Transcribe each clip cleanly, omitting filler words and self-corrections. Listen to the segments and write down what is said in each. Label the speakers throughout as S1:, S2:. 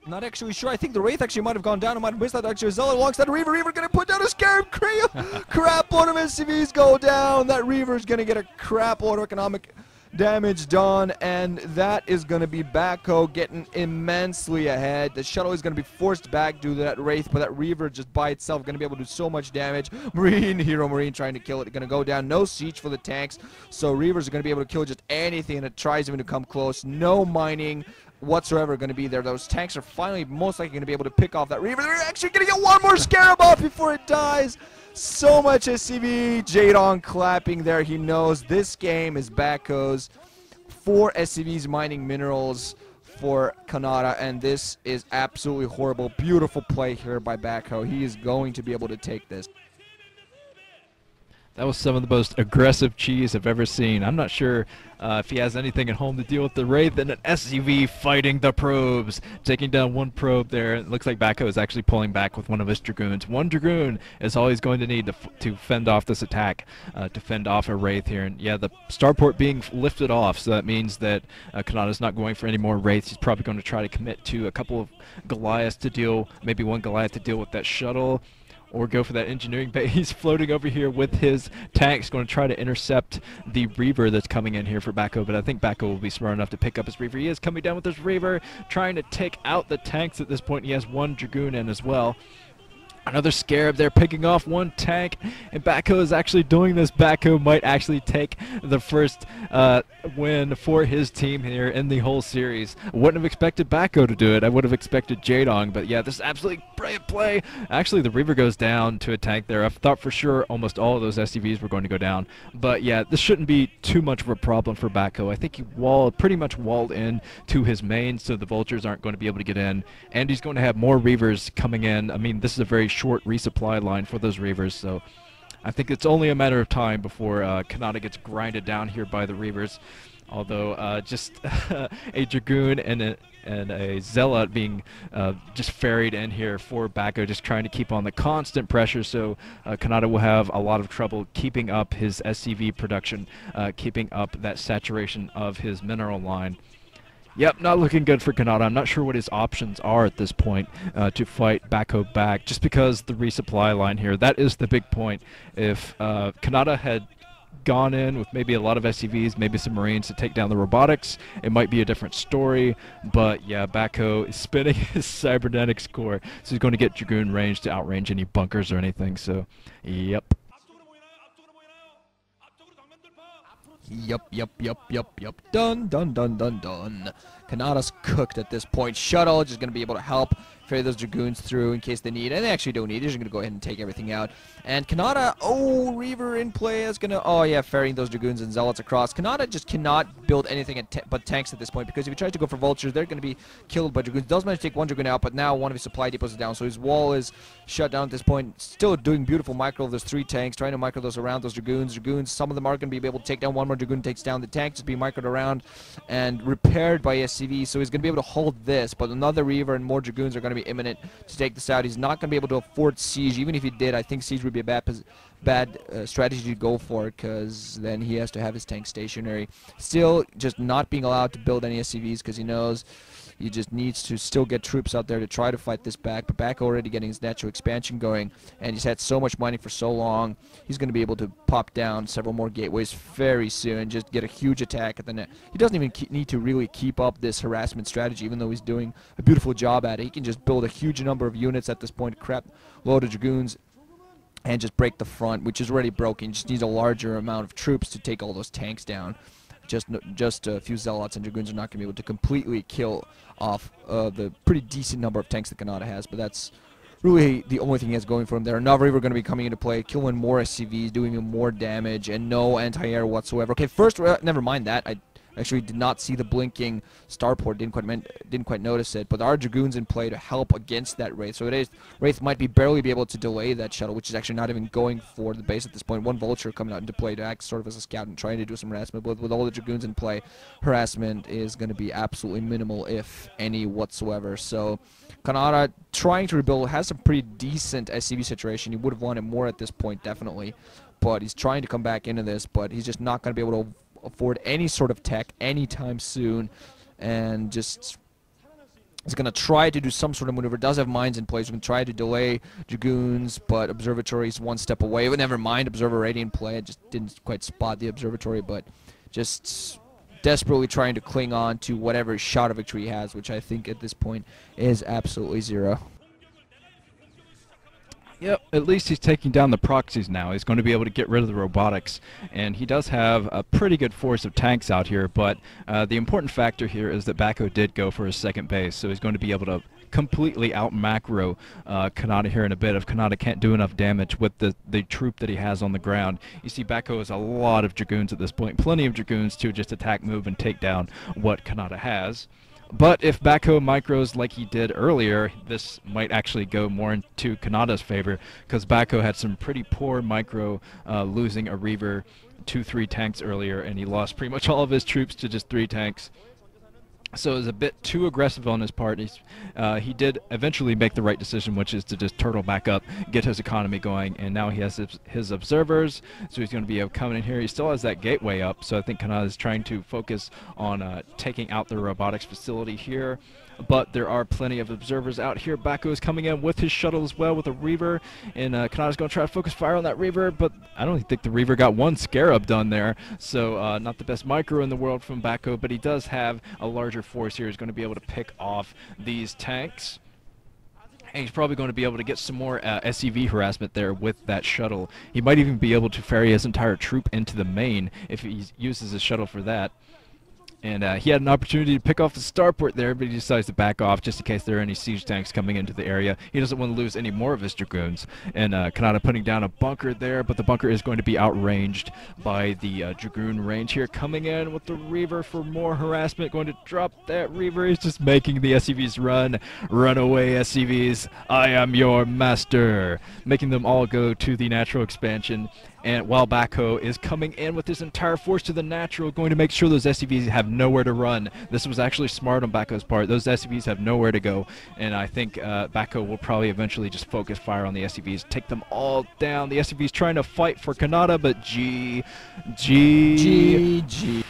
S1: Not actually sure. I think the Wraith actually might have gone down. I might have missed that. Actually, Zealot alongside Reaver. Reaver going to put down a Scarab. Crap load of SCVs go down. That Reaver's going to get a crap load of economic damage done, and that is going to be BackHo getting immensely ahead. The shuttle is going to be forced back due to that Wraith, but that Reaver just by itself going to be able to do so much damage. Hero Marine trying to kill it. Going to go down. No siege for the tanks, so Reavers are going to be able to kill just anything that tries even to come close. No mining whatsoever going to be there. Those tanks are finally most likely going to be able to pick off that Reaver. They're actually going to get one more Scarab off before it dies. So much SCV. Jadon clapping there. He knows this game is BackHo's. 4 SCVs mining minerals for Canata, and this is absolutely horrible. Beautiful play here by BackHo. He is going to be able to take this.
S2: That was some of the most aggressive cheese I've ever seen. I'm not sure if he has anything at home to deal with the Wraith, and an SCV fighting the probes, taking down one probe there. It looks like BackHo is actually pulling back with one of his Dragoons. One Dragoon is all he's going to need to fend off this attack, to fend off a Wraith here. And yeah, the starport being lifted off, so that means that Kanata's not going for any more Wraiths. He's probably going to try to commit to a couple of Goliaths to deal, maybe one Goliath to deal with that shuttle, or go for that engineering bay. He's floating over here with his tanks, going to try to intercept the Reaver that's coming in here for BackHo, but I think BackHo will be smart enough to pick up his Reaver. He is coming down with his Reaver, trying to take out the tanks at this point. He has one Dragoon in as well. Another Scarab there, picking off one tank, and BackHo is actually doing this. BackHo might actually take the first win for his team here in the whole series. I wouldn't have expected BackHo to do it. I would have expected Jadong, but yeah, this is absolutely brilliant play. Actually, the Reaver goes down to a tank there. I thought for sure almost all of those SCVs were going to go down, but yeah, this shouldn't be too much of a problem for BackHo. I think he pretty much walled in to his main, so the Vultures aren't going to be able to get in, and he's going to have more Reavers coming in. I mean, this is a very short resupply line for those Reavers, so I think it's only a matter of time before Canata gets grinded down here by the Reavers. Although just a Dragoon and a Zealot being just ferried in here for BackHo, just trying to keep on the constant pressure, so Canata will have a lot of trouble keeping up his SCV production, keeping up that saturation of his mineral line. Yep, not looking good for Canata. I'm not sure what his options are at this point to fight BackHo back, just because the resupply line here, that is the big point. If Canata had gone in with maybe a lot of SCVs, maybe some Marines to take down the robotics, it might be a different story, but yeah, BackHo is spinning his cybernetics core, so he's going to get Dragoon range to outrange any bunkers or anything, so yep.
S1: Yup. Done. Kanata's cooked at this point. Shuttle just going to be able to help ferry those Dragoons through in case they need, and they actually don't need. They're just going to go ahead and take everything out. And Canata, Reaver in play is going to, ferrying those Dragoons and Zealots across. Canata just cannot build anything but tanks at this point, because if he tries to go for Vultures, they're going to be killed by Dragoons. Does manage to take one Dragoon out, but now one of his supply depots is down, so his wall is shut down at this point. Still doing beautiful micro of those 3 tanks, trying to micro those around those Dragoons. Some of them are going to be able to take down one more Dragoon, takes down the tank, just be microed around and repaired by SCV, so he's going to be able to hold this, but another Reaver and more Dragoons are going to be imminent to take this out. He's not going to be able to afford Siege. Even if he did, I think Siege would be a bad strategy to go for, because then he has to have his tank stationary. Still just not being allowed to build any SCVs, because he knows he just needs to still get troops out there to try to fight this back. But BackHo already getting his natural expansion going, and he's had so much mining for so long. He's going to be able to pop down several more gateways very soon, just get a huge attack at the net. He doesn't even need to really keep up this harassment strategy, even though he's doing a beautiful job at it. He can just build a huge number of units at this point, crap load of Dragoons, and just break the front, which is already broken. Just needs a larger amount of troops to take all those tanks down. Just a few Zealots and Dragoons are not going to be able to completely kill off the pretty decent number of tanks that Canata has, but that's really the only thing he has going for him there. Another Reaver going to be coming into play, killing more SCVs, doing him more damage, and no anti-air whatsoever. Okay, first, never mind that. I actually did not see the blinking starport, didn't quite notice it, but there are Dragoons in play to help against that Wraith. So Wraith might barely be able to delay that shuttle, which is actually not even going for the base at this point. One Vulture coming out into play to act sort of as a scout and trying to do some harassment, but with all the Dragoons in play, harassment is going to be absolutely minimal, if any whatsoever. So Canata trying to rebuild, has some pretty decent SCV situation. He would have wanted more at this point, definitely, but he's trying to come back into this, but he's just not going to be able to afford any sort of tech anytime soon, and just is going to try to do some sort of maneuver. Does have mines in place. We can try to delay Dragoons, but Observatory is one step away. But never mind, Observer already in play. I just didn't quite spot the Observatory, but just desperately trying to cling on to whatever shot of victory he has, which I think at this point is absolutely 0.
S2: Yep, at least he's taking down the proxies now. He's going to be able to get rid of the robotics, and he does have a pretty good force of tanks out here, but the important factor here is that BackHo did go for his second base, so he's going to be able to completely out-macro Canata here in a bit if Canata can't do enough damage with the troop that he has on the ground. You see BackHo has a lot of Dragoons at this point, plenty of Dragoons to just attack, move, and take down what Canata has. But if BackHo micros like he did earlier, this might actually go more into Canata's favor, because BackHo had some pretty poor micro, losing a Reaver, 2-3 tanks earlier, and he lost pretty much all of his troops to just 3 tanks. So it was a bit too aggressive on his part. He did eventually make the right decision, which is to just turtle back up, get his economy going, and now he has his observers, so he's going to be able to come in here. He still has that gateway up, so I think Canata is trying to focus on taking out the robotics facility here. But there are plenty of observers out here. BackHo is coming in with his shuttle as well with a Reaver, and Kanata's going to try to focus fire on that Reaver, but I don't think the Reaver got one Scarab done there, so not the best micro in the world from BackHo, but he does have a larger force here. He's going to be able to pick off these tanks. And he's probably going to be able to get some more SCV harassment there with that shuttle. He might even be able to ferry his entire troop into the main if he uses his shuttle for that. And he had an opportunity to pick off the starport there, but he decides to back off just in case there are any siege tanks coming into the area. He doesn't want to lose any more of his Dragoons. And Canata putting down a bunker there, but the bunker is going to be outranged by the Dragoon range here. Coming in with the Reaver for more harassment, going to drop that Reaver. He's just making the SCVs run. Run away, SCVs. I am your master. Making them all go to the natural expansion. And while BackHo is coming in with his entire force to the natural, going to make sure those SCVs have nowhere to run. This was actually smart on BackHo's part. Those SCVs have nowhere to go, and I think BackHo will probably eventually just focus fire on the SCVs, take them all down. The SCVs trying to fight for Canata, but GG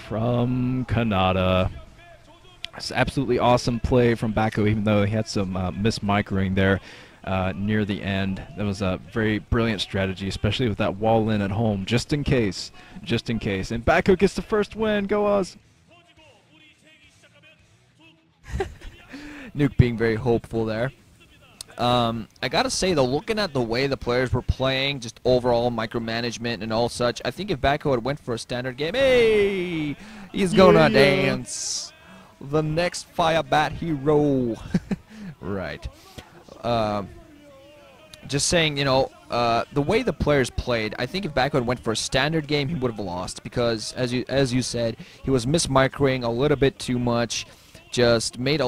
S2: from Canata. It's absolutely awesome play from BackHo, even though he had some mismicroing there. Near the end. That was a very brilliant strategy, especially with that wall in at home, just in case. Just in case. And BackHo gets the first win. Go Oz!
S1: Nuke being very hopeful there. I gotta say though, looking at the way the players were playing, just overall micromanagement and all such, I think if BackHo had went for a standard game, hey, he's gonna dance. The next Firebat hero. Right. Just saying, you know, the way the players played, I think if BackHo went for a standard game, he would have lost because, as you said, he was mismicroing a little bit too much. Just made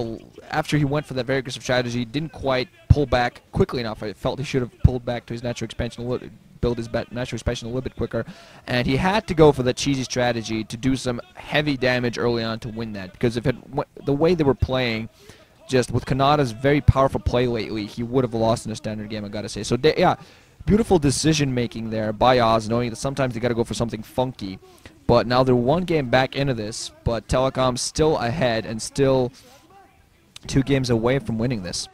S1: after he went for that very aggressive strategy, didn't quite pull back quickly enough. I felt he should have pulled back to his natural expansion a little, build his natural expansion a little bit quicker, and he had to go for that cheesy strategy to do some heavy damage early on to win that. Because if the way they were playing, just with Kanata's very powerful play lately, he would have lost in a standard game, I gotta say. So, yeah, beautiful decision-making there by Oz, knowing that sometimes they gotta go for something funky. But now they're one game back into this, but Telecom's still ahead and still 2 games away from winning this.